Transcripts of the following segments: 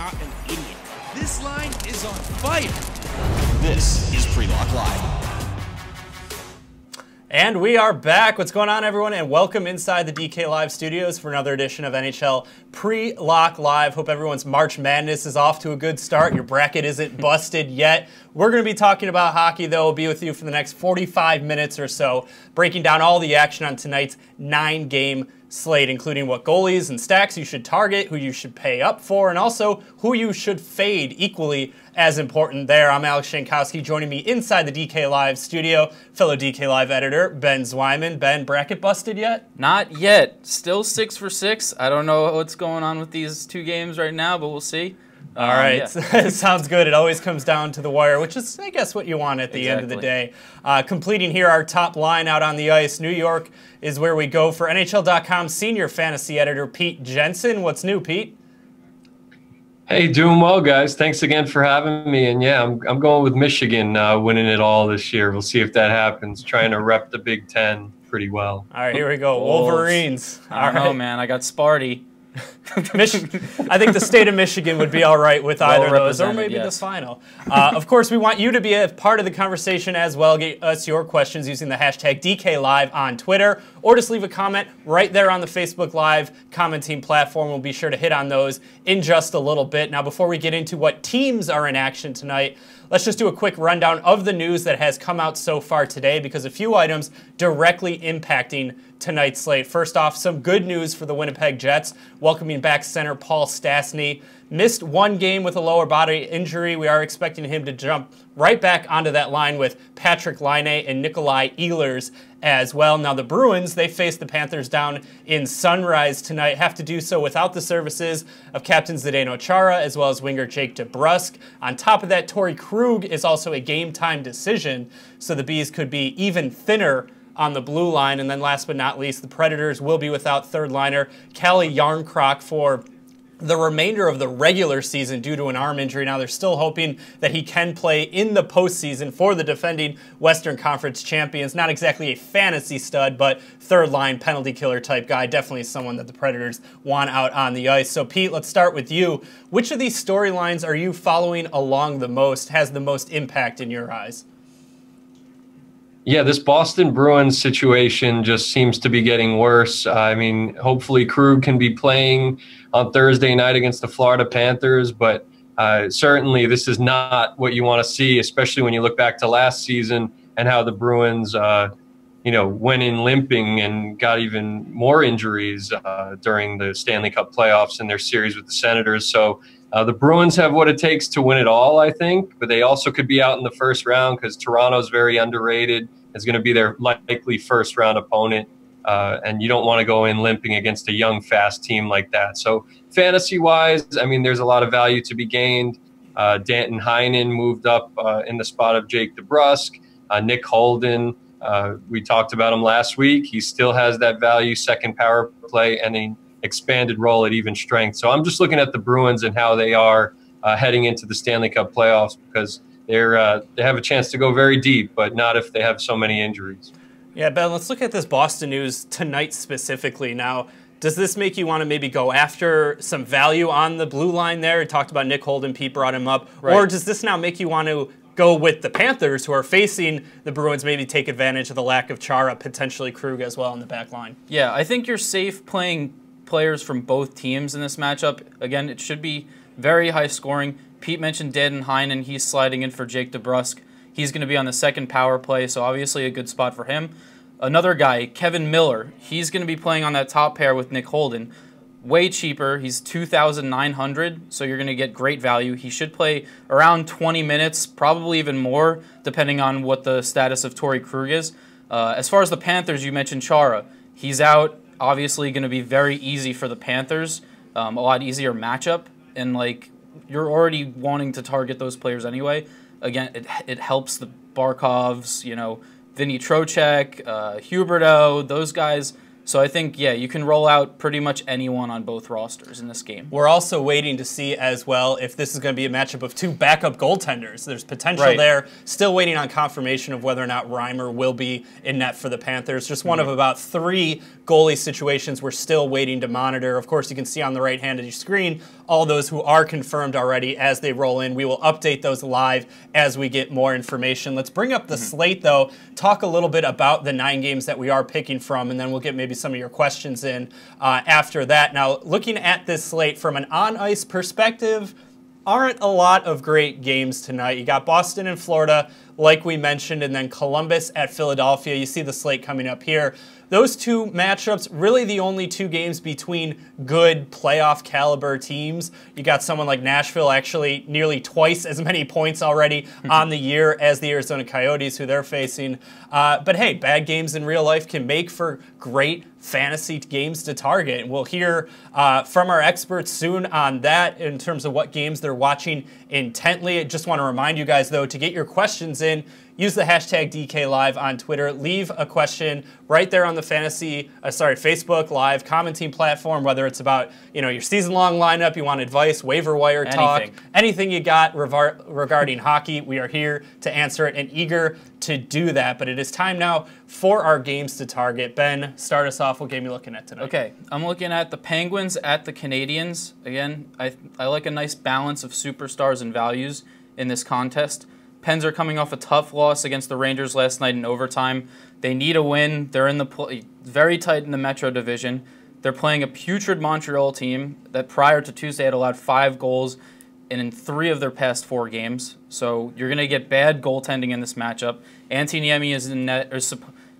not an idiot. This line is on fire. This is Pre-Lock Live. And we are back. What's going on, everyone? And welcome inside the DK Live studios for another edition of NHL Pre-Lock Live. Hope everyone's March Madness is off to a good start. Your bracket isn't busted yet. We're going to be talking about hockey, though. We'll be with you for the next 45 minutes or so, breaking down all the action on tonight's 9-game slate, including what goalies and stacks you should target, who you should pay up for, and also who you should fade, equally as important there. I'm Alex Shankowski. Joining me inside the DK Live studio, fellow DK Live editor, Ben Zwyman. Ben, bracket busted yet? Not yet. Still 6 for 6. I don't know what's going on with these 2 games right now, but we'll see. All right. Yeah. Sounds good. It always comes down to the wire, which is, I guess, what you want at the end of the day. Completing here our top line out on the ice, New York is where we go for NHL.com senior fantasy editor Pete Jensen. What's new, Pete? Hey, doing well, guys. Thanks again for having me. And yeah, I'm going with Michigan winning it all this year. We'll see if that happens. Trying to rep the Big Ten pretty well. All right, here we go. Wolverines. I don't know, man. I got Sparty. I think the state of Michigan would be all right with either of those, or maybe the final. Of course, we want you to be a part of the conversation as well. Get us your questions using the hashtag DKLive on Twitter, or just leave a comment right there on the Facebook Live commenting platform. We'll be sure to hit on those in just a little bit. Now, before we get into what teams are in action tonight, let's just do a quick rundown of the news that has come out so far today, because a few items directly impacting tonight's slate. First off, some good news for the Winnipeg Jets, welcoming back center Paul Stastny. Missed 1 game with a lower body injury. We are expecting him to jump right back onto that line with Patrick Laine and Nikolai Ehlers as well. Now the Bruins, they face the Panthers down in Sunrise tonight, have to do so without the services of Captain Zdeno Chara as well as winger Jake DeBrusk. On top of that, Torrey Krug is also a game-time decision, so the Bees could be even thinner on the blue line. And then last but not least, the Predators will be without third liner Calle Jarnkrok for the remainder of the regular season due to an arm injury. Now they're still hoping that he can play in the postseason for the defending Western Conference champions. Not exactly a fantasy stud, but third line penalty killer type guy. Definitely someone that the Predators want out on the ice. So Pete, let's start with you. Which of these storylines are you following along the most, has the most impact in your eyes? Yeah, this Boston Bruins situation just seems to be getting worse. I mean, hopefully Krug can be playing on Thursday night against the Florida Panthers, but certainly this is not what you want to see, especially when you look back to last season and how the Bruins, went in limping and got even more injuries during the Stanley Cup playoffs in their series with the Senators. So the Bruins have what it takes to win it all, I think, but they also could be out in the first round because Toronto's very underrated. It's going to be their likely first-round opponent, and you don't want to go in limping against a young, fast team like that. So fantasy-wise, I mean, there's a lot of value to be gained. Danton Heinen moved up in the spot of Jake DeBrusk. Nick Holden, we talked about him last week. He still has that value, second power play, and an expanded role at even strength. So I'm just looking at the Bruins and how they are heading into the Stanley Cup playoffs, because they have a chance to go very deep, but not if they have so many injuries. Yeah, Ben, let's look at this Boston news tonight specifically. Now, does this make you want to maybe go after some value on the blue line there? We talked about Nick Holden, Pete brought him up. Right. Or does this now make you want to go with the Panthers, who are facing the Bruins, maybe take advantage of the lack of Chara, potentially Krug as well in the back line? Yeah, I think you're safe playing players from both teams in this matchup. Again, it should be very high scoring. Pete mentioned Danton Heinen. He's sliding in for Jake DeBrusk. He's going to be on the second power play, so obviously a good spot for him. Another guy, Kevin Miller, he's going to be playing on that top pair with Nick Holden. Way cheaper. He's $2,900, so you're going to get great value. He should play around 20 minutes, probably even more, depending on what the status of Torrey Krug is. As far as the Panthers, you mentioned Chara. He's out. Obviously going to be very easy for the Panthers, a lot easier matchup, and you're already wanting to target those players anyway. Again, it helps the Barkovs, Vinny Trocheck, Huberdeau, those guys So I think, yeah, you can roll out pretty much anyone on both rosters in this game. We're also waiting to see as well if this is going to be a matchup of two backup goaltenders. There's potential there. Still waiting on confirmation of whether or not Reimer will be in net for the Panthers. Just one of about 3 goalie situations we're still waiting to monitor. Of course, you can see on the right hand of your screen all those who are confirmed already as they roll in. We will update those live as we get more information. Let's bring up the slate, though, talk a little bit about the 9 games that we are picking from, and then we'll get maybe some of your questions in after that. Now, looking at this slate from an on-ice perspective, aren't a lot of great games tonight. You got Boston and Florida, like we mentioned, and then Columbus at Philadelphia. You see the slate coming up here. Those 2 matchups, really the only 2 games between good playoff caliber teams. You got someone like Nashville actually nearly twice as many points already on the year as the Arizona Coyotes, who they're facing. But hey, bad games in real life can make for great fantasy games to target. And we'll hear from our experts soon on that in terms of what games they're watching intently. I just want to remind you guys, though, to get your questions in, use the hashtag DKLive on Twitter. Leave a question right there on the Facebook Live commenting platform, whether it's about your season-long lineup, you want advice, waiver wire talk, anything you got regarding hockey. We are here to answer it and eager to do that. But it is time now for our games to target. Ben, start us off. What game are you looking at tonight? Okay, I'm looking at the Penguins at the Canadiens. Again, I like a nice balance of superstars and values in this contest. Pens are coming off a tough loss against the Rangers last night in overtime. They need a win. They're in the very tight in the Metro Division. They're playing a putrid Montreal team that prior to Tuesday had allowed 5 goals in 3 of their past 4 games. So you're going to get bad goaltending in this matchup. Antti Niemi is in net,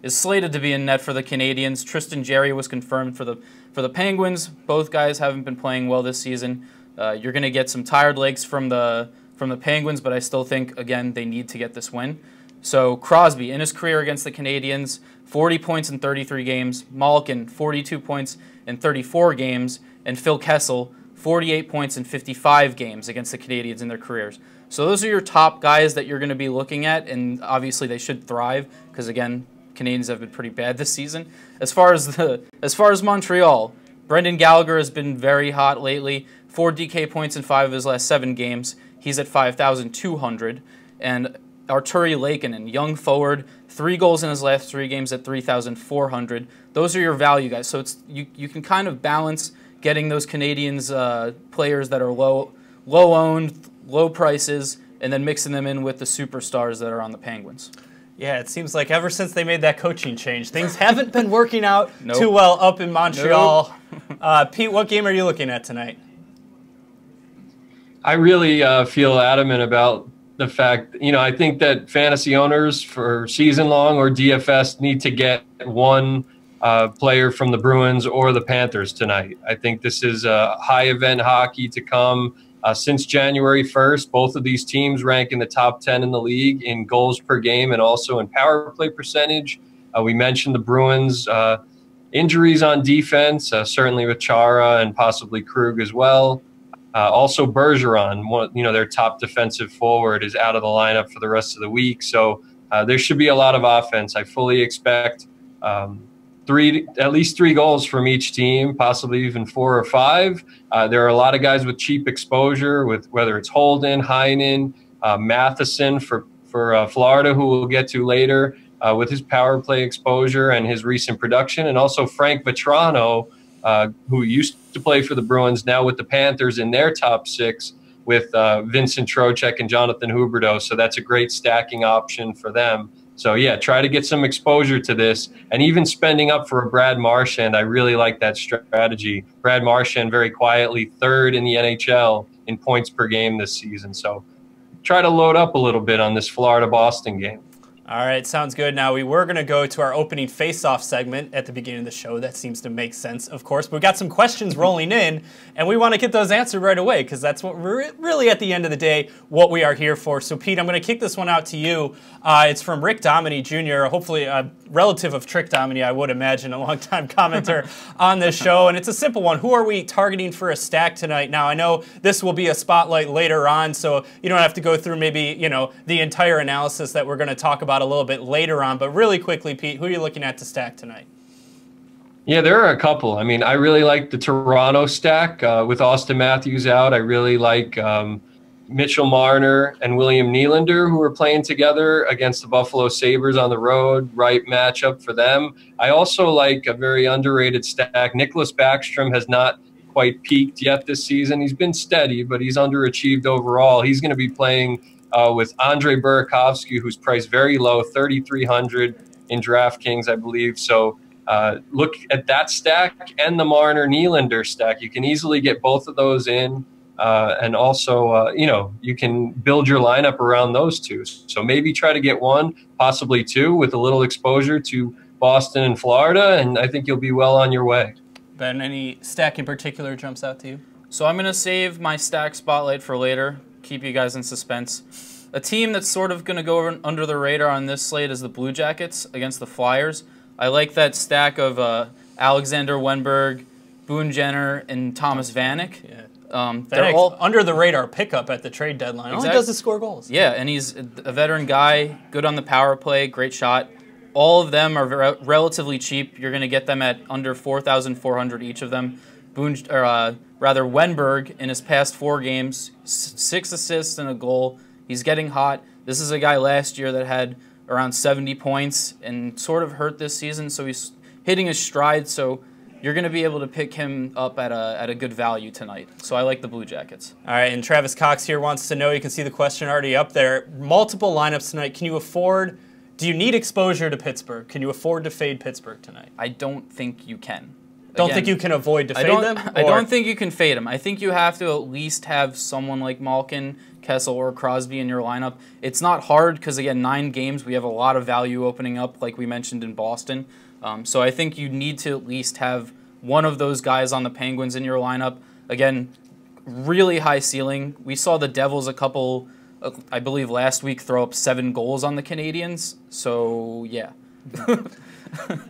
is slated to be in net for the Canadiens. Tristan Jarry was confirmed for the Penguins. Both guys haven't been playing well this season. You're going to get some tired legs from the Penguins, but I still think, again, they need to get this win. So Crosby, in his career against the Canadiens, 40 points in 33 games. Malkin, 42 points in 34 games. And Phil Kessel, 48 points in 55 games against the Canadiens in their careers. So those are your top guys that you're going to be looking at, and obviously they should thrive because, again, Canadiens have been pretty bad this season. As far as Montreal, Brendan Gallagher has been very hot lately. 4 DK points in 5 of his last 7 games. He's at 5,200. And Arturi Leikkanen, young forward, 3 goals in his last 3 games at 3,400. Those are your value guys. So it's you can kind of balance getting those Canadiens players that are low owned, low prices, and then mixing them in with the superstars that are on the Penguins. Yeah, it seems like ever since they made that coaching change, things haven't been working out too well up in Montreal. Pete, what game are you looking at tonight? I really feel adamant about the fact, I think that fantasy owners for season long or DFS need to get one player from the Bruins or the Panthers tonight. I think this is high event hockey to come. Since January 1st, both of these teams rank in the top 10 in the league in goals per game and also in power play percentage. We mentioned the Bruins injuries on defense, certainly with Chara and possibly Krug as well. Also Bergeron, their top defensive forward, is out of the lineup for the rest of the week. So there should be a lot of offense. I fully expect at least 3 goals from each team, possibly even 4 or 5. There are a lot of guys with cheap exposure, with whether it's Holden, Heinen, Matheson for Florida, who we'll get to later, with his power play exposure and his recent production, and also Frank Vetrano, who used to play for the Bruins, now with the Panthers in their top 6 with Vincent Trocheck and Jonathan Huberdeau. So that's a great stacking option for them. So, yeah, try to get some exposure to this. And even spending up for a Brad Marchand, I really like that strategy. Brad Marchand very quietly 3rd in the NHL in points per game this season. So try to load up a little bit on this Florida-Boston game. All right, sounds good. Now, we were going to go to our opening face-off segment at the beginning of the show. That seems to make sense, of course. But we got some questions rolling in, and we want to get those answered right away because that's what we're really, at the end of the day, what we are here for. So, Pete, I'm going to kick this one out to you. It's from Rick Dominy Jr., hopefully a relative of Trick Dominy, I would imagine, a longtime commenter on this show. And it's a simple one. Who are we targeting for a stack tonight? Now, I know this will be a spotlight later on, so you don't have to go through maybe, the entire analysis that we're going to talk about a little bit later on. But really quickly, Pete, who are you looking at to stack tonight? Yeah, there are a couple. I mean, I really like the Toronto stack with Austin Matthews out. I really like Mitchell Marner and William Nylander, who are playing together against the Buffalo Sabres on the road. Right matchup for them. I also like a very underrated stack. Nicholas Backstrom has not quite peaked yet this season. He's been steady, but he's underachieved overall. He's going to be playing with Andre Burakovsky, who's priced very low, 3,300 in DraftKings, I believe. So look at that stack and the Marner Nylander stack. You can easily get both of those in. And also, you can build your lineup around those two. So maybe try to get one, possibly two, with a little exposure to Boston and Florida, and I think you'll be well on your way. Ben, any stack in particular jumps out to you? So I'm going to save my stack spotlight for later, keep you guys in suspense. A team that's sort of going to go under the radar on this slate is the Blue Jackets against the Flyers. I like that stack of Alexander Wenberg, Boone Jenner, and Thomas Vanek. Yeah. They're all under the radar pickup at the trade deadline. All he does is score goals. Yeah, and he's a veteran guy, good on the power play, great shot. All of them are relatively cheap. You're going to get them at under 4,400 each of them. Wenberg, in his past 4 games, 6 assists and a goal. He's getting hot. This is a guy last year that had around 70 points and sort of hurt this season, so he's hitting his stride. So you're going to be able to pick him up at a good value tonight. So I like the Blue Jackets. All right, and Travis Cox here wants to know, you can see the question already up there, multiple lineups tonight. Do you need exposure to Pittsburgh? Can you afford to fade Pittsburgh tonight? I don't think you can. Don't think you can avoid to fade them? I don't think you can fade them. I think you have to at least have someone like Malkin, Kessel, or Crosby in your lineup. It's not hard because, again, 9 games, we have a lot of value opening up, like we mentioned in Boston. So I think you need to at least have one of those guys on the Penguins in your lineup. Again, really high ceiling. We saw the Devils I believe last week, throw up 7 goals on the Canadiens. So, yeah. All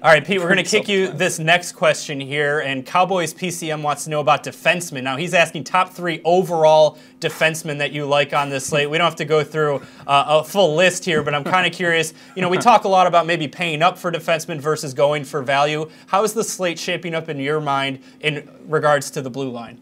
right, Pete, we're going to kick you this next question here, and Cowboys PCM wants to know about defensemen. Now, he's asking top 3 overall defensemen that you like on this slate. We don't have to go through a full list here, but I'm kind of curious. We talk a lot about maybe paying up for defensemen versus going for value. How is the slate shaping up in your mind in regards to the blue line?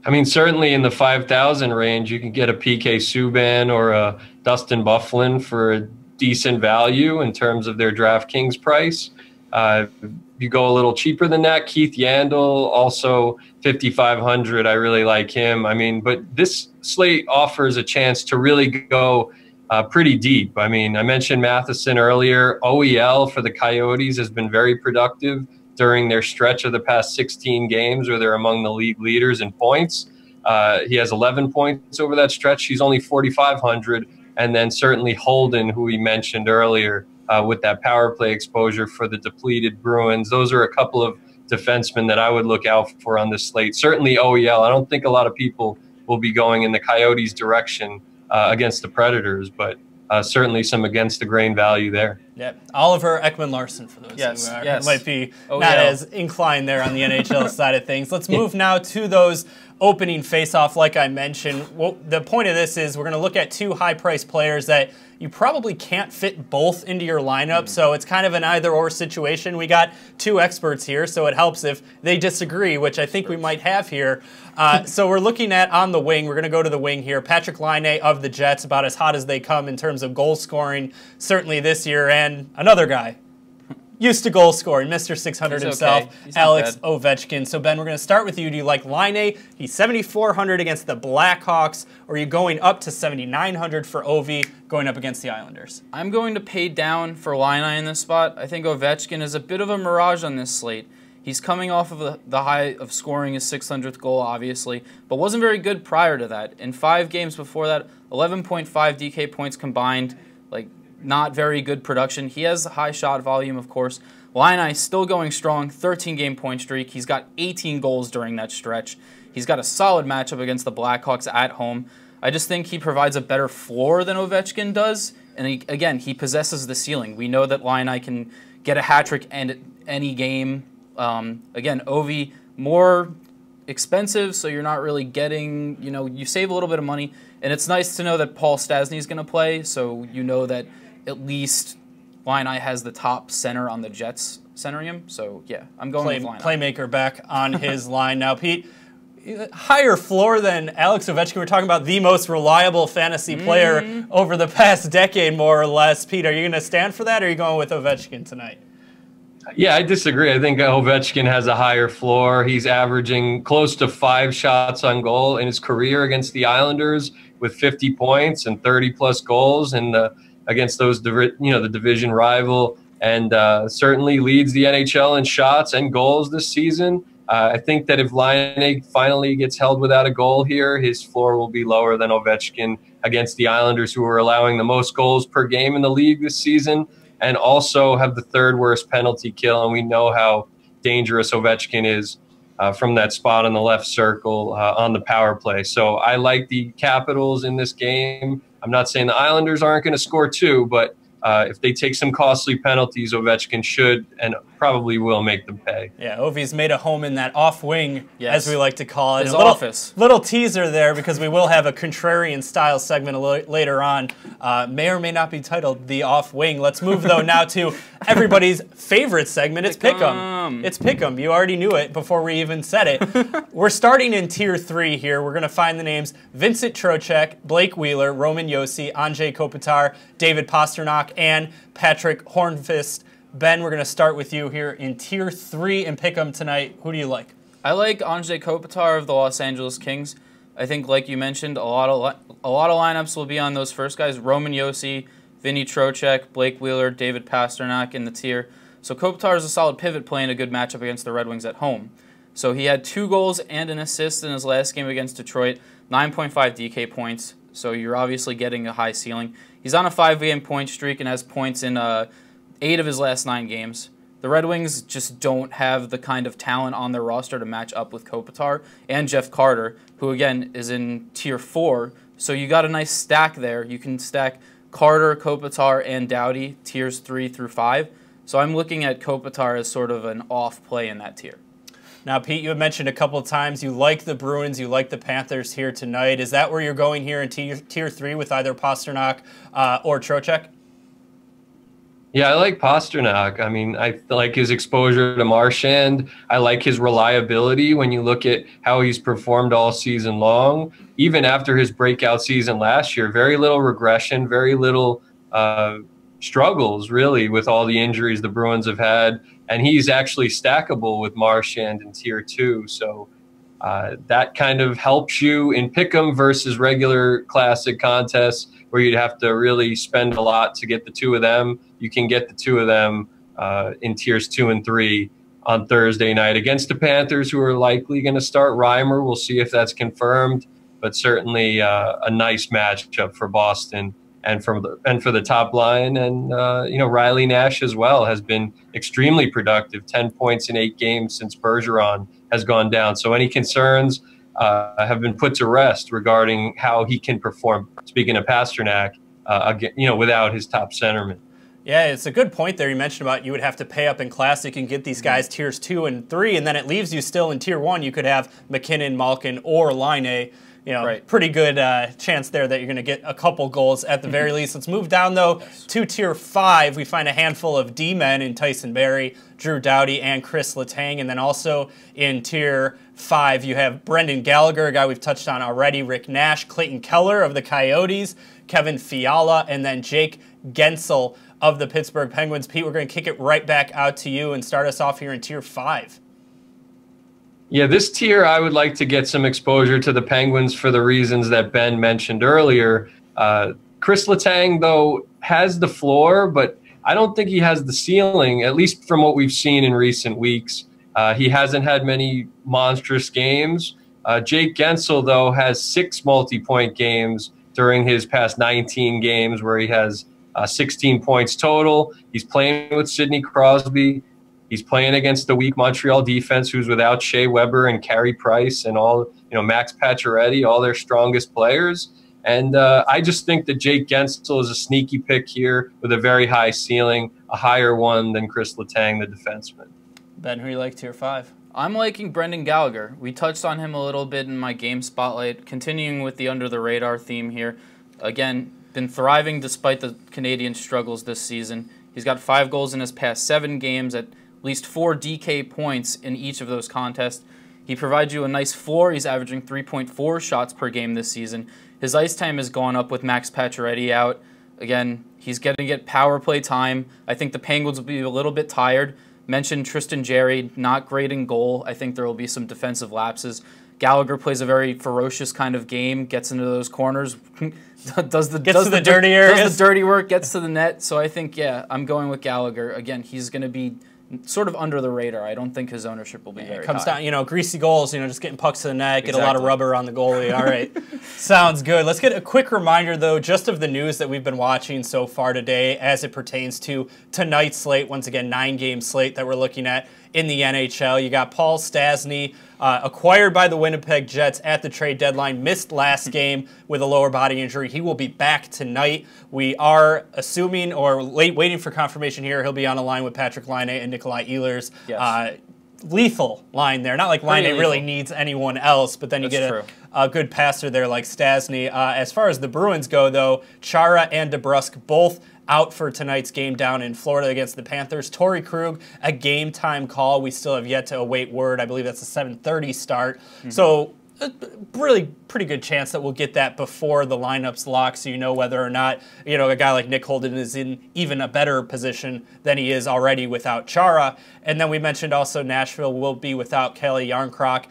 I mean, certainly in the 5,000 range, you can get a PK Subban or a Dustin Byfuglien for a decent value in terms of their DraftKings price. You go a little cheaper than that, Keith Yandel, also 5,500. I really like him. I mean, but this slate offers a chance to really go pretty deep. I mean, I mentioned Matheson earlier. OEL for the Coyotes has been very productive during their stretch of the past 16 games where they're among the league leaders in points. He has 11 points over that stretch. He's only 4,500. And then certainly Holden, who we mentioned earlier, with that power play exposure for the depleted Bruins. Those are a couple of defensemen that I would look out for on this slate. Certainly OEL. I don't think a lot of people will be going in the Coyotes' direction against the Predators, but certainly some against the grain value there. Yeah, Oliver Ekman-Larsson for those who might be not as inclined there on the NHL side of things. Let's move now to those opening face-off, like I mentioned. Well, the point of this is we're going to look at 2 high-priced players that you probably can't fit both into your lineup, so it's kind of an either-or situation. We got 2 experts here, so it helps if they disagree, which I think we might have here. So we're looking at on the wing. We're going to go to the wing here. Patrick Laine of the Jets, about as hot as they come in terms of goal scoring, certainly this year. And another guy, used to goal scoring, Mr. 600 himself, Alex Ovechkin. So, Ben, we're going to start with you. Do you like Laine? He's 7,400 against the Blackhawks, or are you going up to 7,900 for Ovi going up against the Islanders? I'm going to pay down for Laine in this spot. I think Ovechkin is a bit of a mirage on this slate. He's coming off of the high of scoring his 600th goal, obviously, but wasn't very good prior to that. In 5 games before that, 11.5 DK points combined, not very good production. He has a high shot volume, of course. Laine still going strong, 13-game point streak. He's got 18 goals during that stretch. He's got a solid matchup against the Blackhawks at home. I just think he provides a better floor than Ovechkin does, and he possesses the ceiling. We know that Laine can get a hat trick in any game. Ovi, more expensive, so you're not really getting, you save a little bit of money, and it's nice to know that Paul Stastny is going to play, so you know that at least Laine has the top center on the Jets centering him. So, yeah, I'm going with lineup. Playmaker back on his line. Now, Pete, higher floor than Alex Ovechkin. We're talking about the most reliable fantasy player over the past decade, more or less. Pete, are you going to stand for that, or are you going with Ovechkin tonight? Yeah, I disagree. I think Ovechkin has a higher floor. He's averaging close to 5 shots on goal in his career against the Islanders with 50 points and 30-plus goals and against those, the division rival, and certainly leads the NHL in shots and goals this season. I think that if Laine finally gets held without a goal here, his floor will be lower than Ovechkin against the Islanders, who are allowing the most goals per game in the league this season, and also have the 3rd worst penalty kill. And we know how dangerous Ovechkin is from that spot on the left circle on the power play. So I like the Capitals in this game. I'm not saying the Islanders aren't going to score 2, but if they take some costly penalties, Ovechkin should and probably will make them pay. Yeah, Ovi's made a home in that off wing, as we like to call it. His office. Little teaser there, because we will have a contrarian style segment later on. May or may not be titled The Off Wing. Let's move, though, now to everybody's favorite segment. It's Pick'em. It's Pick'em. You already knew it before we even said it. We're starting in Tier 3 here. We're going to find the names Vincent Trocheck, Blake Wheeler, Roman Josi, Andrzej Kopitar, David Pastrnak, and Patrick Hornqvist. Ben, we're going to start with you here in Tier 3 and pick 'em tonight. Who do you like? I like Andrzej Kopitar of the Los Angeles Kings. I think, like you mentioned, a lot of lineups will be on those first guys: Roman Josi, Vinny Trocheck, Blake Wheeler, David Pastrnak in the tier. So Kopitar is a solid pivot playing a good matchup against the Red Wings at home. So he had 2 goals and an assist in his last game against Detroit, 9.5 DK points. So you're obviously getting a high ceiling. He's on a 5-game point streak and has points in 8 of his last 9 games. The Red Wings just don't have the kind of talent on their roster to match up with Kopitar and Jeff Carter, who again is in Tier 4. So you got a nice stack there. You can stack Carter, Kopitar, and Doughty, Tiers 3 through 5. So I'm looking at Kopitar as sort of an off play in that tier. Now, Pete, you had mentioned a couple of times you like the Bruins, you like the Panthers here tonight. Is that where you're going here in Tier 3 with either Pastrnak or Trocheck? Yeah, I like Pastrnak. I mean, I like his exposure to Marchand. I like his reliability when you look at how he's performed all season long. Even after his breakout season last year, very little regression, very little struggles, really, with all the injuries the Bruins have had. And he's actually stackable with Marchand in Tier 2. So that kind of helps you in Pick'em versus regular classic contests where you'd have to really spend a lot to get the 2 of them. You can get the 2 of them in Tiers 2 and 3 on Thursday night against the Panthers, who are likely going to start Reimer. We'll see if that's confirmed, but certainly a nice matchup for Boston and for the top line. And Riley Nash as well has been extremely productive, 10 points in 8 games since Bergeron has gone down. So any concerns have been put to rest regarding how he can perform. Speaking of Pastrnak, without his top centerman. Yeah, it's a good point there. You mentioned about you would have to pay up in Classic and get these guys Tiers 2 and 3, and then it leaves you still in Tier 1. You could have McKinnon, Malkin, or Laine. Right. Pretty good chance there that you're going to get a couple goals at the very least. Let's move down, though, to Tier 5. We find a handful of D-men in Tyson Barrie, Drew Doughty, and Chris Letang. And then also in Tier 5, you have Brendan Gallagher, a guy we've touched on already, Rick Nash, Clayton Keller of the Coyotes, Kevin Fiala, and then Jake Gensel of the Pittsburgh Penguins. Pete, we're going to kick it right back out to you and start us off here in Tier 5. Yeah, this tier, I would like to get some exposure to the Penguins for the reasons that Ben mentioned earlier. Chris Letang, though, has the floor, but I don't think he has the ceiling, at least from what we've seen in recent weeks. He hasn't had many monstrous games. Jake Gensel, though, has 6 multi-point games during his past 19 games where he has 16 points total. He's playing with Sidney Crosby. He's playing against the weak Montreal defense, who's without Shea Weber and Carey Price and all, Max Pacioretty, all their strongest players. And I just think that Jake Gensel is a sneaky pick here with a very high ceiling, a higher one than Chris Letang, the defenseman. Ben, who do you like Tier 5? I'm liking Brendan Gallagher. We touched on him a little bit in my game spotlight, continuing with the under-the-radar theme here. Again, been thriving despite the Canadiens' struggles this season. He's got 5 goals in his past 7 games at least 4 DK points in each of those contests. He provides you a nice floor. He's averaging 3.4 shots per game this season. His ice time has gone up with Max Pacioretty out. Again, he's going to get power play time. I think the Penguins will be a little bit tired. Mentioned Tristan Jarry, not great in goal. I think there will be some defensive lapses. Gallagher plays a very ferocious kind of game, gets into those corners, does the dirty work, gets to the net. So I think, yeah, I'm going with Gallagher. Again, he's going to be sort of under the radar. I don't think his ownership will be very high. It comes down, greasy goals, just getting pucks to the net, get a lot of rubber on the goalie. All right, sounds good. Let's get a quick reminder, though, just of the news that we've been watching so far today as it pertains to tonight's slate. Once again, 9-game slate that we're looking at in the NHL. You got Paul Stastny, acquired by the Winnipeg Jets at the trade deadline, missed last game with a lower body injury. He will be back tonight. We are assuming or waiting for confirmation here. He'll be on a line with Patrick Laine and Nikolai Ehlers. Yes. Lethal line there. Not like Laine really needs anyone else, but then you get a good passer there like Stastny. As far as the Bruins go, though, Chara and DeBrusk both out for tonight's game down in Florida against the Panthers. Torrey Krug, a game time call. We still have yet to await word. I believe that's a 7:30 start. So really pretty good chance that we'll get that before the lineups lock, so you know whether or not a guy like Nick Holden is in even a better position than he is already without Chara. And then we mentioned also Nashville will be without Kelly Yarncroc.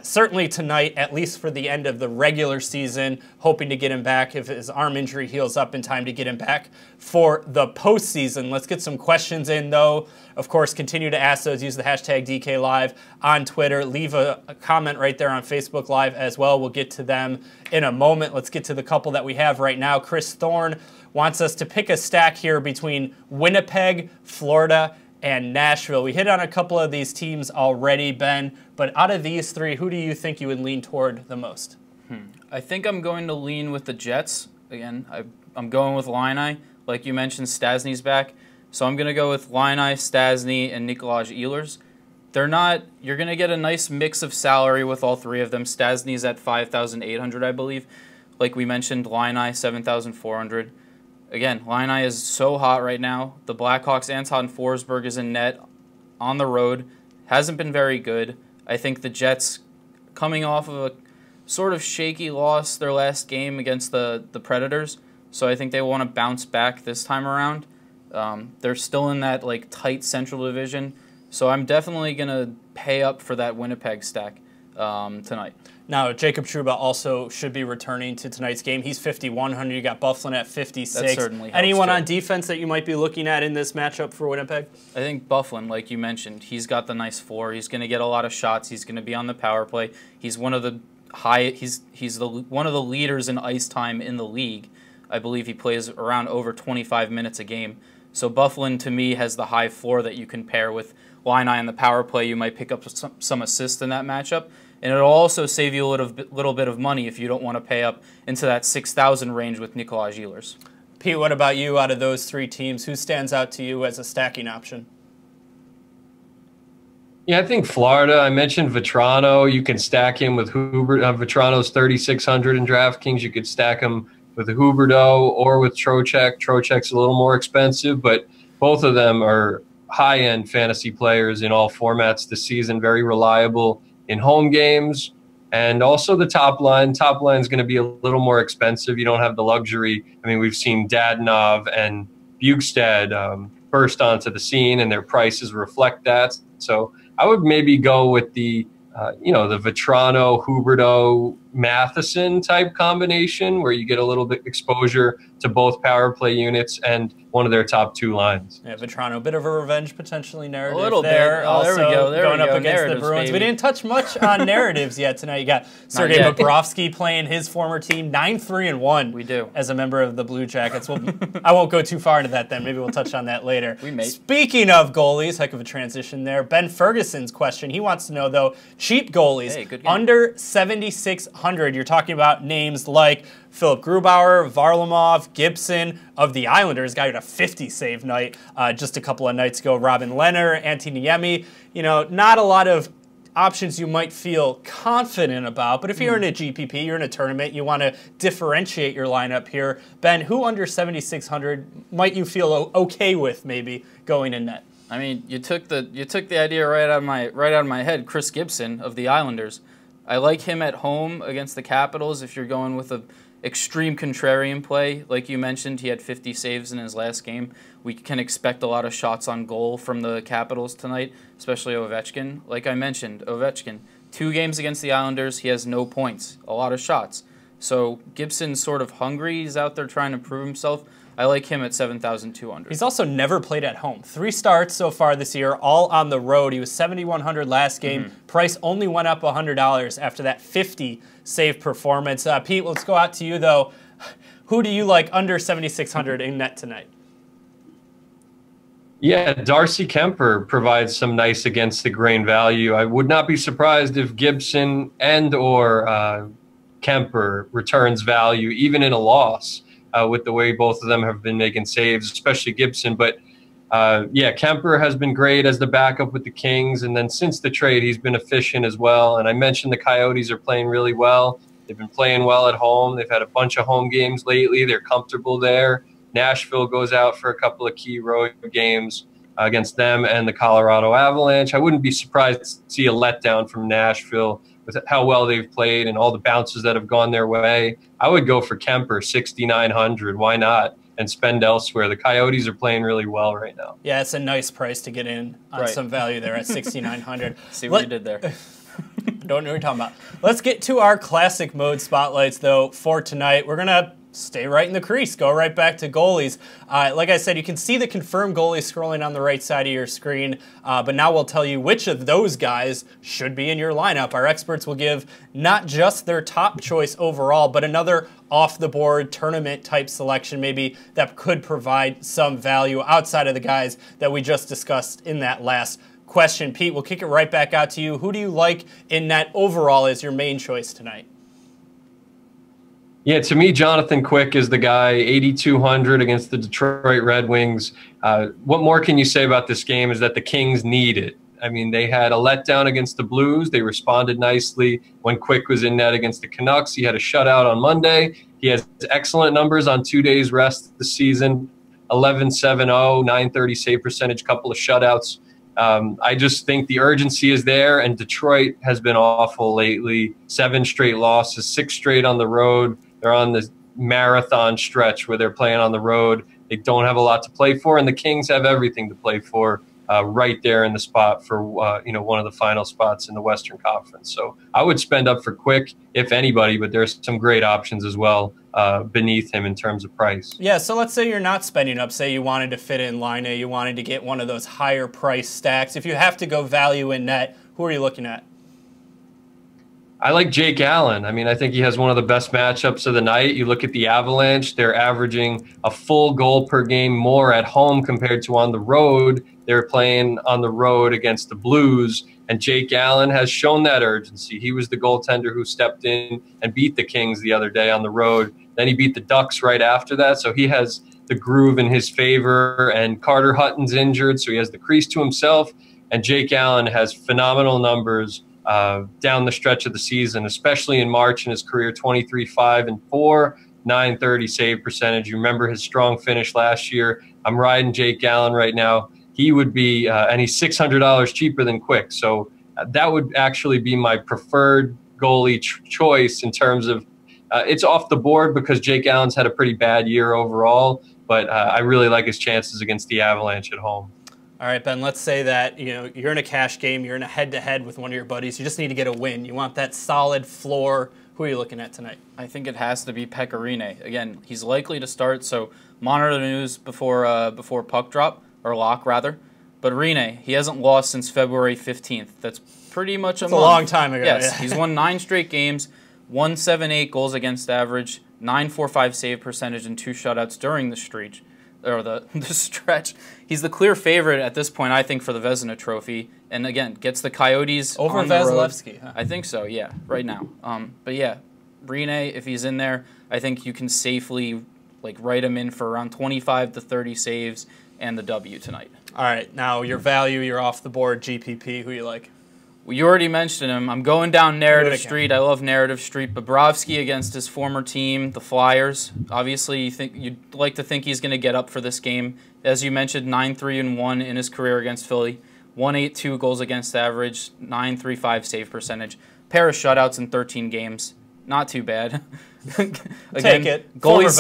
Certainly tonight, at least for the end of the regular season, hoping to get him back if his arm injury heals up in time to get him back for the postseason. Let's get some questions in, though. Of course, continue to ask those. Use the hashtag DKLive on Twitter. Leave a comment right there on Facebook Live as well. We'll get to them in a moment. Let's get to the couple that we have right now. Chris Thorne wants us to pick a stack here between Winnipeg, Florida, and Nashville. We hit on a couple of these teams already, Ben, but out of these three, who do you think you would lean toward the most? I think I'm going to lean with the Jets. Again, I'm going with Laine. Like you mentioned, Stastny's back. So I'm going to go with Laine, Stastny, and Nikolai Ehlers. You're going to get a nice mix of salary with all three of them. Stastny's at $5,800, I believe. Like we mentioned, Laine, $7,400. Again, Laine is so hot right now. The Blackhawks, Anton Forsberg is in net on the road. Hasn't been very good. I think the Jets, coming off of a sort of shaky loss their last game against the Predators, so I think they want to bounce back this time around. They're still in that tight Central Division, so I'm definitely going to pay up for that Winnipeg stack tonight. Now, Jacob Trouba also should be returning to tonight's game. He's 5,100. You got Byfuglien at 56. That certainly helps. Anyone on defense that you might be looking at in this matchup for Winnipeg? I think Byfuglien, like you mentioned, he's got the nice floor. He's going to get a lot of shots. He's going to be on the power play. He's one of the one of the leaders in ice time in the league. I believe he plays around over 25 minutes a game. So Byfuglien, to me, has the high floor that you can pair with Laine on the power play. You might pick up some assists in that matchup. And it'll also save you a little bit of money if you don't want to pay up into that 6,000 range with Nikolai Ehlers. Pete, what about you out of those three teams? Who stands out to you as a stacking option? Yeah, I think Florida. I mentioned Vetrano. You can stack him with Huberdeau. Vetrano's 3,600 in DraftKings. You could stack him with Huberdeau or with Trocheck. Trocheck's a little more expensive, but both of them are high-end fantasy players in all formats this season, very reliable in home games. And also the top line. Top line is going to be a little more expensive. You don't have the luxury. I mean, we've seen Dadonov and Bjugstad burst onto the scene, and their prices reflect that. So I would maybe go with the the Vetrano, Huberdeau, Matheson type combination where you get a little bit exposure to both power play units and one of their top two lines. Yeah, Vetrano, a bit of a revenge potentially narrative a little there. Bit. Oh, there we go. Going up against the Bruins. Baby. We didn't touch much on narratives yet tonight. You got Sergei Bobrovsky playing his former team, 9-3-1. We do. As a member of the Blue Jackets. I won't go too far into that then. Maybe we'll touch on that later. We may. Speaking of goalies, heck of a transition there. Ben Ferguson's question. He wants to know, though, cheap goalies, under 7,600. You're talking about names like Philip Grubauer, Varlamov, Gibson of the Islanders got a 50 save night just a couple of nights ago. Robin Lehner, Antiniemi. Not a lot of options you might feel confident about, but if you're in a GPP, you're in a tournament, you want to differentiate your lineup here. Ben, who under 7,600 might you feel okay with maybe going in net? I mean, you took the idea right out of my head. Chris Gibson of the Islanders. I like him at home against the Capitals if you're going with a extreme contrarian play. Like you mentioned, he had 50 saves in his last game. We can expect a lot of shots on goal from the Capitals tonight, especially Ovechkin. Like I mentioned, Ovechkin, 2 games against the Islanders, he has no points, a lot of shots. So Gibson's sort of hungry. He's out there trying to prove himself. I like him at 7,200. He's also never played at home. 3 starts so far this year, all on the road. He was 7,100 last game. Price only went up $100 after that 50 save performance. Pete, let's go out to you, though. Who do you like under 7,600 in net tonight? Yeah, Darcy Kemper provides some nice against the grain value. I would not be surprised if Gibson and or Kemper returns value, even in a loss. With the way both of them have been making saves, especially Gibson. But, yeah, Kemper has been great as the backup with the Kings. And then since the trade, he's been efficient as well. And I mentioned the Coyotes are playing really well. They've been playing well at home. They've had a bunch of home games lately. They're comfortable there. Nashville goes out for a couple of key road games against them and the Colorado Avalanche. I wouldn't be surprised to see a letdown from Nashville with how well they've played and all the bounces that have gone their way. I would go for Kemper, 6,900. Why not? And spend elsewhere. The Coyotes are playing really well right now. Yeah, it's a nice price to get in on some value there at 6,900. See what you did there. Don't know what you're talking about. Let's get to our classic mode spotlights, though, for tonight. We're going to stay right in the crease, go right back to goalies. Like I said, you can see the confirmed goalie scrolling on the right side of your screen, but now we'll tell you which of those guys should be in your lineup. Our experts will give not just their top choice overall, but another off-the-board tournament-type selection maybe that could provide some value outside of the guys that we just discussed in that last question. Pete, we'll kick it right back out to you. Who do you like in net overall as your main choice tonight? Yeah, to me, Jonathan Quick is the guy, 8,200 against the Detroit Red Wings. What more can you say about this game is that the Kings need it. I mean, they had a letdown against the Blues. They responded nicely when Quick was in net against the Canucks. He had a shutout on Monday. He has excellent numbers on 2 days rest this season, 11.70, 930 save percentage, couple of shutouts. I just think the urgency is there, and Detroit has been awful lately. 7 straight losses, 6 straight on the road. They're on this marathon stretch where they're playing on the road. They don't have a lot to play for, and the Kings have everything to play for right there in the spot for one of the final spots in the Western Conference. So I would spend up for Quick, if anybody, but there's some great options as well beneath him in terms of price. Yeah, so let's say you're not spending up. Say you wanted to fit in Line A, you wanted to get one of those higher price stacks. If you have to go value in net, who are you looking at? I like Jake Allen. I mean, I think he has one of the best matchups of the night. You look at the Avalanche, they're averaging a full goal per game more at home compared to on the road. They're playing on the road against the Blues, and Jake Allen has shown that urgency. He was the goaltender who stepped in and beat the Kings the other day on the road. Then he beat the Ducks right after that, so he has the groove in his favor, and Carter Hutton's injured, so he has the crease to himself, and Jake Allen has phenomenal numbers down the stretch of the season, especially in March in his career, 23-5-4, 930 save percentage. You remember his strong finish last year. I'm riding Jake Allen right now. He would be, and he's $600 cheaper than Quick. So that would actually be my preferred goalie choice in terms of it's off the board because Jake Allen's had a pretty bad year overall, but I really like his chances against the Avalanche at home. All right, Ben, let's say that you're in a cash game, you're in a head-to-head with one of your buddies. You just need to get a win. You want that solid floor. Who are you looking at tonight? I think it has to be Pekka Rinne. Again, he's likely to start, so monitor the news before puck drop, or lock rather. But Rinne, he hasn't lost since February 15th. That's pretty much a month. A long time ago. Yes, yeah. He's won 9 straight games, 1.78 goals against average, 9.45 save percentage, and 2 shutouts during the stretch. The stretch. He's the clear favorite at this point, I think, for the Vezina Trophy. And again, gets the Coyotes over on the Vasilevsky. Huh? I think so, yeah, right now. But yeah, Rinne, if he's in there, I think you can safely write him in for around 25 to 30 saves and the W tonight. All right, now your value, you're off the board, GPP. Who you like? Well, you already mentioned him. I'm going down Narrative Street. I love Narrative Street. Bobrovsky against his former team, the Flyers. Obviously, you'd like to think he's going to get up for this game. As you mentioned, 9-3-1 in his career against Philly. 1.82 goals against average, 9.35 save percentage. Pair of shutouts in 13 games. Not too bad. Again, take it. Goalie's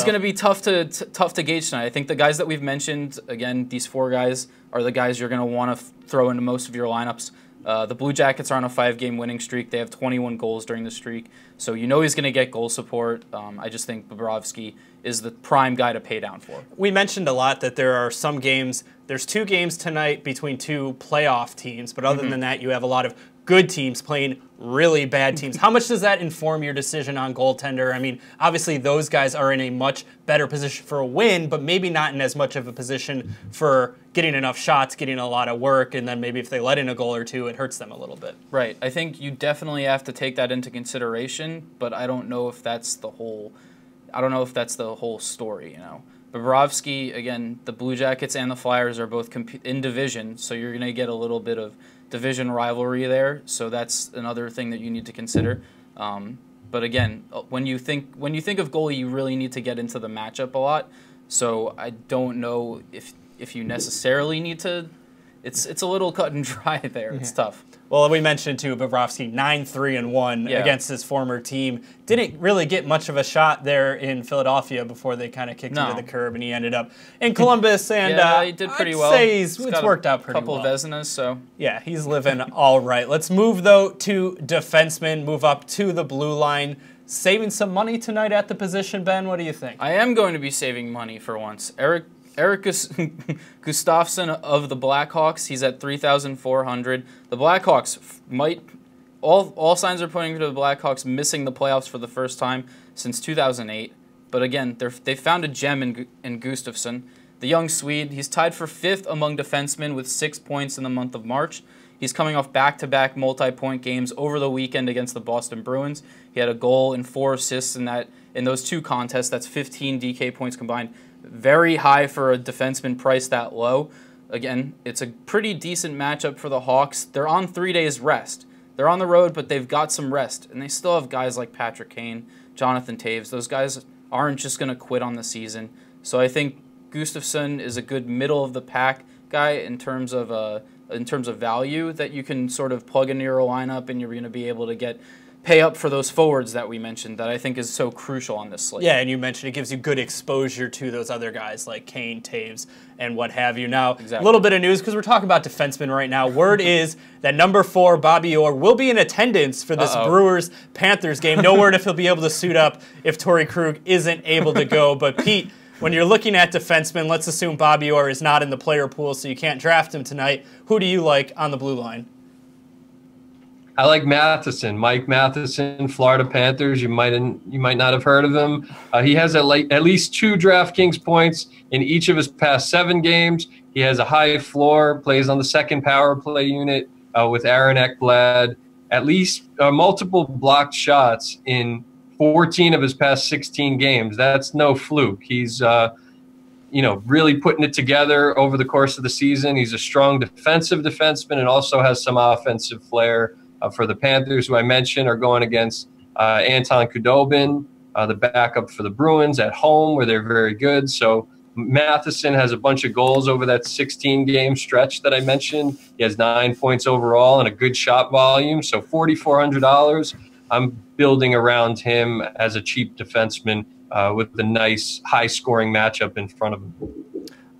going to be tough to gauge tonight. I think the guys that we've mentioned, again, these 4 guys are the guys you're going to want to throw into most of your lineups. The Blue Jackets are on a 5-game winning streak. They have 21 goals during the streak, so you know he's going to get goal support. I just think Bobrovsky is the prime guy to pay down for. We mentioned a lot that there are some games. There's 2 games tonight between 2 playoff teams, but other than that, you have a lot of good teams playing really bad teams. How much does that inform your decision on goaltender? I mean, obviously those guys are in a much better position for a win, but maybe not in as much of a position for getting enough shots, getting a lot of work, and then maybe if they let in a goal or 2, it hurts them a little bit. Right. I think you definitely have to take that into consideration, but I don't know if that's the whole story, you know. Bobrovsky, again, the Blue Jackets and the Flyers are both in division, so you're going to get a little bit of division rivalry there, so that's another thing that you need to consider. But again, when you think of goalie, you really need to get into the matchup a lot. So I don't know if you necessarily need to. It's a little cut and dry there. It's tough. Well, we mentioned too, Bobrovsky 9-3-1 against his former team. Didn't really get much of a shot there in Philadelphia before they kind of kicked him to the curb, and he ended up in Columbus. And he did pretty well. I'd say it's worked out pretty well. A couple of Vezinas, so yeah, he's living all right. Let's move though to defensemen. Move up to the blue line. Saving some money tonight at the position, Ben. What do you think? I am going to be saving money for once. Eric Gustafsson of the Blackhawks, he's at 3,400. The Blackhawks might, all signs are pointing to the Blackhawks missing the playoffs for the first time since 2008. But again, they found a gem in Gustafsson. The young Swede, he's tied for 5th among defensemen with 6 points in the month of March. He's coming off back-to-back multi-point games over the weekend against the Boston Bruins. He had a goal and 4 assists in those 2 contests. That's 15 DK points combined. Very high for a defenseman priced that low. Again, it's a pretty decent matchup for the Hawks. They're on 3 days rest. They're on the road, but they've got some rest. And they still have guys like Patrick Kane, Jonathan Taves. Those guys aren't just going to quit on the season. So I think Gustafsson is a good middle-of-the-pack guy in terms of value that you can sort of plug into your lineup, and you're going to be able to pay up for those forwards that we mentioned that I think is so crucial on this slate. Yeah, and you mentioned it gives you good exposure to those other guys like Kane, Taves, and what have you. Now, a little bit of news because we're talking about defensemen right now. Word is that number 4, Bobby Orr, will be in attendance for this Brewers-Panthers game. No word if he'll be able to suit up if Torrey Krug isn't able to go. But Pete, when you're looking at defensemen, let's assume Bobby Orr is not in the player pool, so you can't draft him tonight. Who do you like on the blue line? I like Matheson, Mike Matheson, Florida Panthers. You might not have heard of him. He has at least 2 DraftKings points in each of his past 7 games. He has a high floor, plays on the second power play unit with Aaron Ekblad. At least multiple blocked shots in 14 of his past 16 games. That's no fluke. He's really putting it together over the course of the season. He's a strong defensive defenseman and also has some offensive flair. For the Panthers, who I mentioned, are going against Anton Khudobin, the backup for the Bruins at home, where they're very good. So Matheson has a bunch of goals over that 16-game stretch that I mentioned. He has 9 points overall and a good shot volume. So $4,400, I'm building around him as a cheap defenseman with a nice high-scoring matchup in front of him.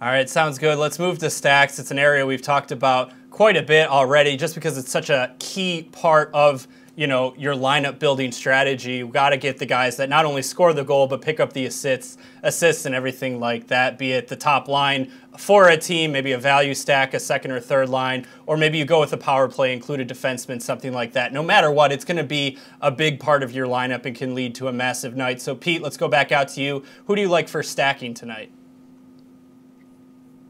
All right, sounds good. Let's move to stacks. It's an area we've talked about quite a bit already just because it's such a key part of, your lineup building strategy. You've got to get the guys that not only score the goal but pick up the assists and everything like that, be it the top line for a team, maybe a value stack, a second or third line, or maybe you go with a power play, include a defenseman, something like that. No matter what, it's going to be a big part of your lineup and can lead to a massive night. So, Pete, let's go back out to you. Who do you like for stacking tonight?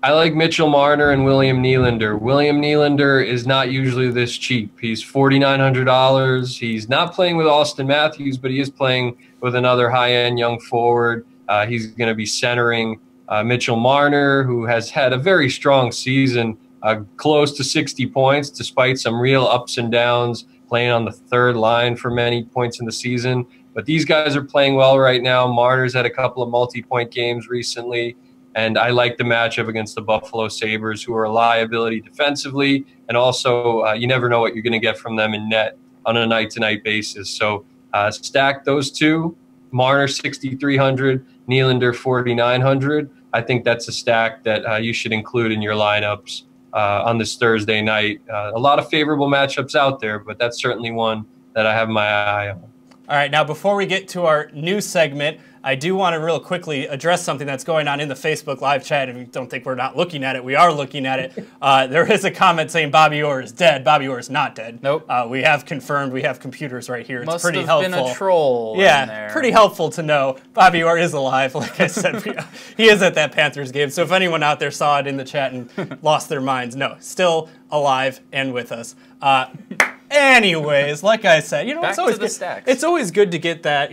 I like Mitchell Marner and William Nylander. William Nylander is not usually this cheap. He's $4,900. He's not playing with Austin Matthews, but he is playing with another high-end young forward. He's going to be centering Mitchell Marner, who has had a very strong season, close to 60 points, despite some real ups and downs, playing on the third line for many points in the season. But these guys are playing well right now. Marner's had a couple of multi-point games recently. And I like the matchup against the Buffalo Sabres, who are a liability defensively. And also, you never know what you're going to get from them in net on a night-to-night basis. So stack those two, Marner 6,300, Nylander 4,900. I think that's a stack that you should include in your lineups on this Thursday night. A lot of favorable matchups out there, but that's certainly one that I have my eye on. All right, now before we get to our new segment, I do want to real quickly address something that's going on in the Facebook live chat. If you don't think we're not looking at it, we are looking at it. There is a comment saying Bobby Orr is dead. Bobby Orr is not dead. Nope. We have confirmed. We have computers right here. It's Must pretty have helpful. been a troll. Yeah, in there. pretty helpful to know. Bobby Orr is alive. Like I said, he is at that Panthers game. So if anyone out there saw it in the chat and lost their minds, no, still alive and with us. Anyways, like I said, Back to the stacks. It's always good to get that,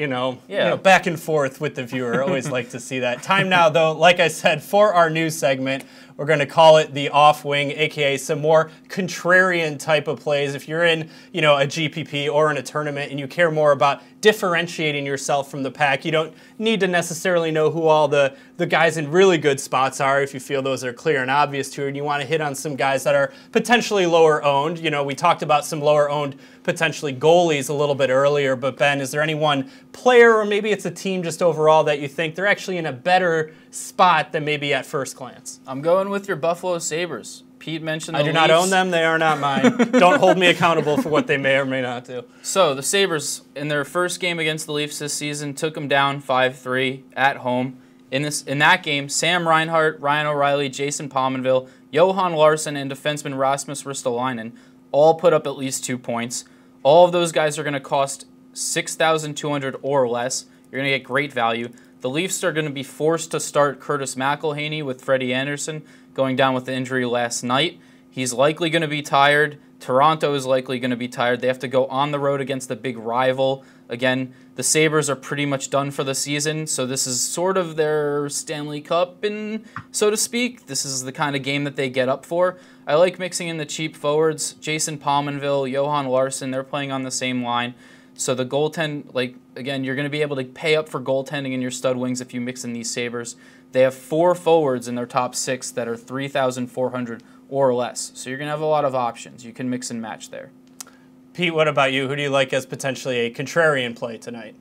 back and forth with the viewer. Always like to see that. Time now, though, like I said, for our news segment, we're going to call it the off wing, aka some more contrarian type of plays. If you're in, a GPP or in a tournament and you care more about differentiating yourself from the pack, you don't need to necessarily know who all the guys in really good spots are if you feel those are clear and obvious to you, and you want to hit on some guys that are potentially lower owned. We talked about some lower owned potentially goalies a little bit earlier, but Ben, is there any one player or maybe it's a team just overall that you think they're actually in a better spot than maybe at first glance? I'm going with your Buffalo Sabres. Pete mentioned the I do not own them. They are not mine. Don't hold me accountable for what they may or may not do. So the Sabres, in their first game against the Leafs this season, took them down 5-3 at home. In that game, Sam Reinhart, Ryan O'Reilly, Jason Pominville, Johan Larsson, and defenseman Rasmus Ristolainen all put up at least 2 points. All of those guys are going to cost $6,200 or less. You're going to get great value. The Leafs are going to be forced to start Curtis McElhinney with Freddie Anderson going down with the injury last night. He's likely going to be tired. Toronto is likely going to be tired. They have to go on the road against the big rival. Again, the Sabres are pretty much done for the season, so this is sort of their Stanley Cup, so to speak. This is the kind of game that they get up for. I like mixing in the cheap forwards. Jason Pominville, Johan Larsson, they're playing on the same line. So the goaltend, again, you're going to be able to pay up for goaltending in your stud wings if you mix in these Sabres. They have 4 forwards in their top 6 that are 3,400 or less. So you're going to have a lot of options. You can mix and match there. Pete, what about you? Who do you like as potentially a contrarian play tonight?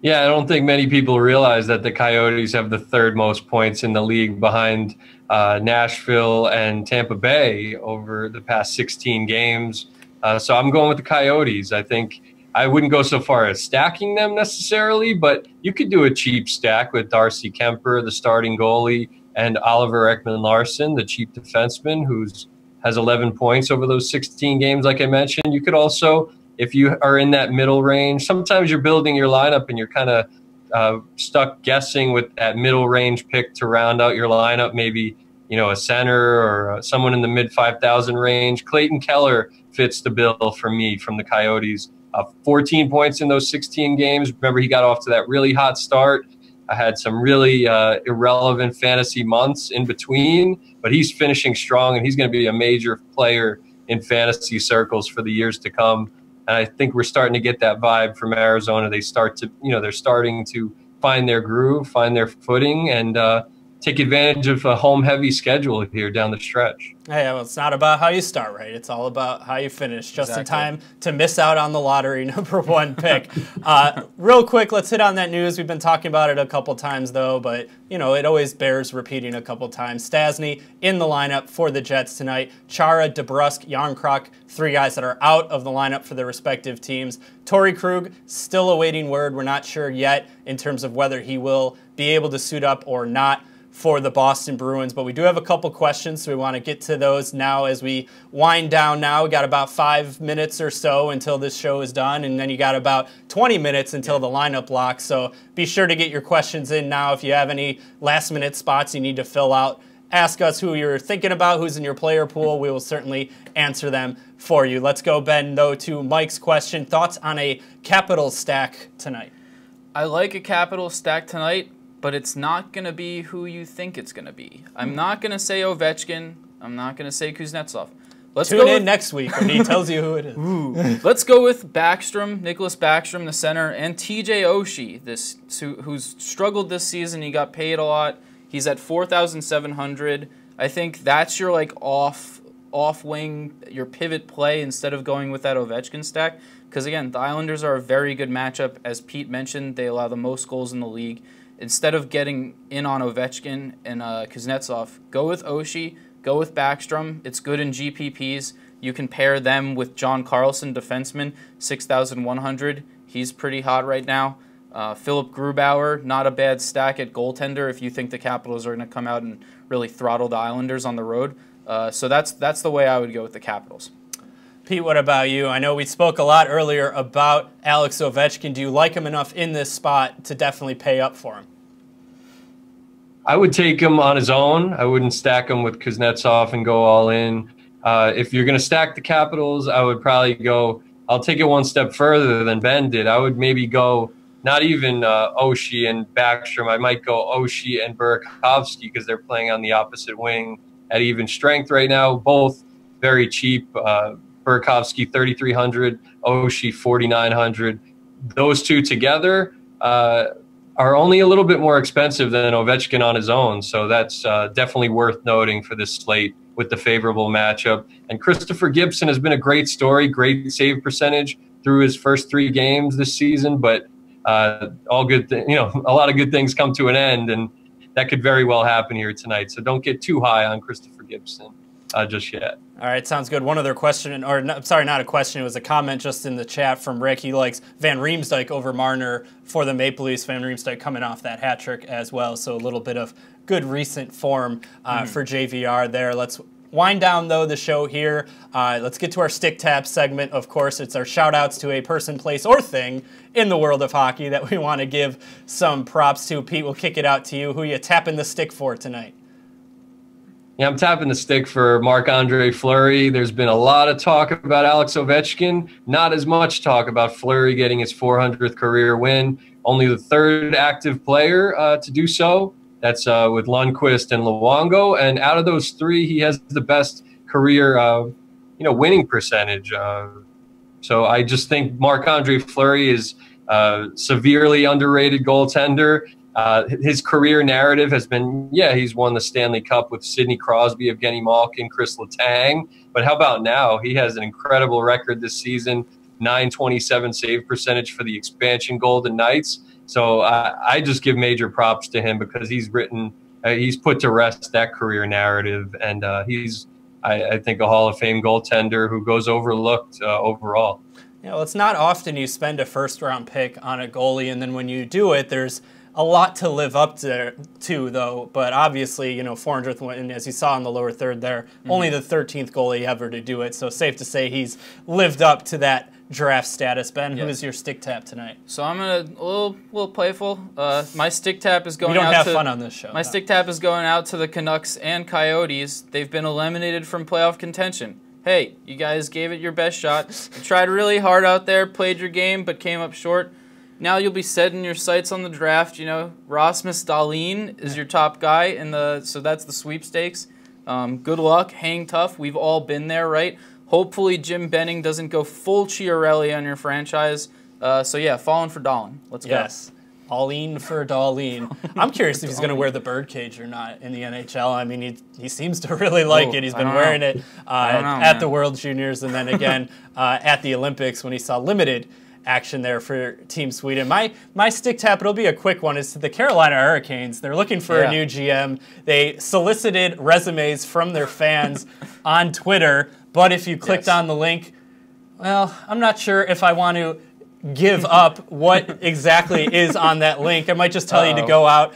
Yeah, I don't think many people realize that the Coyotes have the 3rd most points in the league behind Nashville and Tampa Bay over the past 16 games. So I'm going with the Coyotes. I think I wouldn't go so far as stacking them necessarily, but you could do a cheap stack with Darcy Kemper, the starting goalie, and Oliver Ekman-Larsson, the cheap defenseman, has 11 points over those 16 games, like I mentioned. You could also, if you are in that middle range, sometimes you're building your lineup and you're kind of stuck guessing with that middle range pick to round out your lineup, maybe a center or someone in the mid 5,000 range. Clayton Keller fits the bill for me from the Coyotes. 14 points in those 16 games. Remember, he got off to that really hot start. I had some really irrelevant fantasy months in between, but he's finishing strong, and he's going to be a major player in fantasy circles for the years to come. And I think we're starting to get that vibe from Arizona. They're starting to find their groove, find their footing, and take advantage of a home-heavy schedule here down the stretch. Hey, well, it's not about how you start, right? It's all about how you finish, just in time to miss out on the lottery #1 pick. Real quick, let's hit on that news. We've been talking about it a couple times, though, but, it always bears repeating a couple times. Stasny in the lineup for the Jets tonight. Chara, DeBrusk, Yarncroc, 3 guys that are out of the lineup for their respective teams. Torrey Krug, still awaiting word. We're not sure yet in terms of whether he will be able to suit up or not for the Boston Bruins, but we do have a couple questions, so we want to get to those now as we wind down now. We got about 5 minutes or so until this show is done, and then you got about 20 minutes until the lineup locks, so be sure to get your questions in now. If you have any last-minute spots you need to fill out, ask us who you're thinking about, who's in your player pool. We will certainly answer them for you. Let's go, Ben, though, to Mike's question. Thoughts on a capital stack tonight? I like a capital stack tonight, but it's not going to be who you think it's going to be. I'm not going to say Ovechkin. I'm not going to say Kuznetsov. Tune in next week when he tells you who it is. Let's go with Backstrom, Nicholas Backstrom, the center, and TJ Oshie, who's struggled this season. He got paid a lot. He's at 4,700. I think that's your like off wing, your pivot play instead of going with that Ovechkin stack. Because again, the Islanders are a very good matchup. As Pete mentioned, they allow the most goals in the league. Instead of getting in on Ovechkin and Kuznetsov, go with Oshie, go with Backstrom. It's good in GPPs. You can pair them with John Carlson, defenseman, 6,100. He's pretty hot right now. Philip Grubauer, not a bad stack at goaltender if you think the Capitals are going to come out and really throttle the Islanders on the road. So that's the way I would go with the Capitals. Pete, what about you? I know we spoke a lot earlier about Alex Ovechkin. Do you like him enough in this spot to definitely pay up for him? I would take him on his own. I wouldn't stack him with Kuznetsov and go all in. If you're going to stack the Capitals, I would probably go – I'll take it one step further than Ben did. I would maybe go not even Oshie and Backstrom. I might go Oshie and Burakovsky because they're playing on the opposite wing at even strength right now. Both very cheap. Burakovsky 3,300, Oshie 4,900. Those two together are only a little bit more expensive than Ovechkin on his own, so that's definitely worth noting for this slate with the favorable matchup. And Christopher Gibson has been a great story, great save percentage through his first 3 games this season, but all good, a lot of good things come to an end, and that could very well happen here tonight. So don't get too high on Christopher Gibson just yet. All right, sounds good. One other question, sorry, not a question. It was a comment just in the chat from Rick. He likes Van Riemsdyk over Marner for the Maple Leafs. Van Riemsdyk coming off that hat trick as well, so a little bit of good recent form for JVR there. Let's wind down, though, the show here. Let's get to our Stick Tap segment. Of course, it's our shout-outs to a person, place, or thing in the world of hockey that we want to give some props to. Pete, we'll kick it out to you. Who are you tapping the stick for tonight? Yeah, I'm tapping the stick for Marc-Andre Fleury. There's been a lot of talk about Alex Ovechkin, not as much talk about Fleury getting his 400th career win. Only the 3rd active player to do so. That's with Lundqvist and Luongo. And out of those 3, he has the best career, winning percentage. So I just think Marc-Andre Fleury is a severely underrated goaltender. His career narrative has been, he's won the Stanley Cup with Sidney Crosby, Evgeny Malkin, Chris Letang. But how about now? He has an incredible record this season, .927 save percentage for the expansion Golden Knights. So I just give major props to him because he's put to rest that career narrative. And he's, I think, a Hall of Fame goaltender who goes overlooked overall. It's not often you spend a first-round pick on a goalie, and then when you do it, there's a lot to live up to though, but obviously, 400th win, as you saw in the lower third there, only the 13th goalie ever to do it, so safe to say he's lived up to that draft status. Ben, who is your stick tap tonight? So I'm a little playful. My stick tap is going out to... We don't have fun on this show. My stick tap is going out to the Canucks and Coyotes. They've been eliminated from playoff contention. Hey, you guys gave it your best shot. You tried really hard out there, played your game, but came up short. Now you'll be setting your sights on the draft. Rasmus Dahlin is your top guy, so that's the sweepstakes. Good luck, hang tough. We've all been there, right? Hopefully Jim Benning doesn't go full Chiarelli on your franchise. Falling for Dahlin. Let's go. Yes, all in for Dahlin. I'm curious if he's going to wear the birdcage or not in the NHL. I mean, he seems to really like it. He's been wearing it at the World Juniors and then again at the Olympics when he saw limited action there for Team Sweden. My stick tap, it'll be a quick one, is to the Carolina Hurricanes. They're looking for a new GM. They solicited resumes from their fans on Twitter, but if you clicked on the link, well, I'm not sure if I want to give up what exactly is on that link. I might just tell you to go out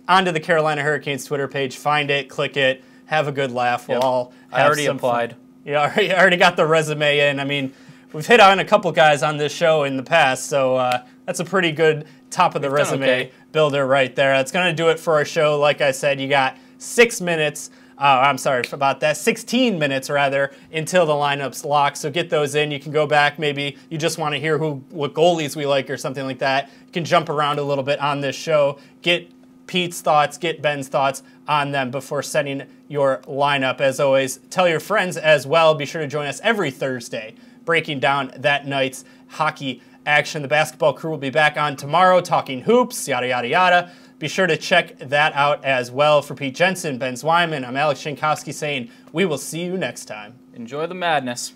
onto the Carolina Hurricanes Twitter page, find it, click it, have a good laugh. We'll all have I already some applied. Fun. Yeah, I already got the resume in. I mean, we've hit on a couple guys on this show in the past, so that's a pretty good top of the resume builder right there. That's going to do it for our show. Like I said, you got 6 minutes. I'm sorry about that. 16 minutes, rather, until the lineup's locked. So get those in. You can go back. Maybe you just want to hear what goalies we like or something like that. You can jump around a little bit on this show. Get Pete's thoughts, get Ben's thoughts on them before setting your lineup. As always, tell your friends as well. Be sure to join us every Thursday breaking down that night's hockey action. The basketball crew will be back on tomorrow talking hoops, yada, yada, yada. Be sure to check that out as well. For Pete Jensen, Ben Zwyman, I'm Alex Jankowski saying we will see you next time. Enjoy the madness.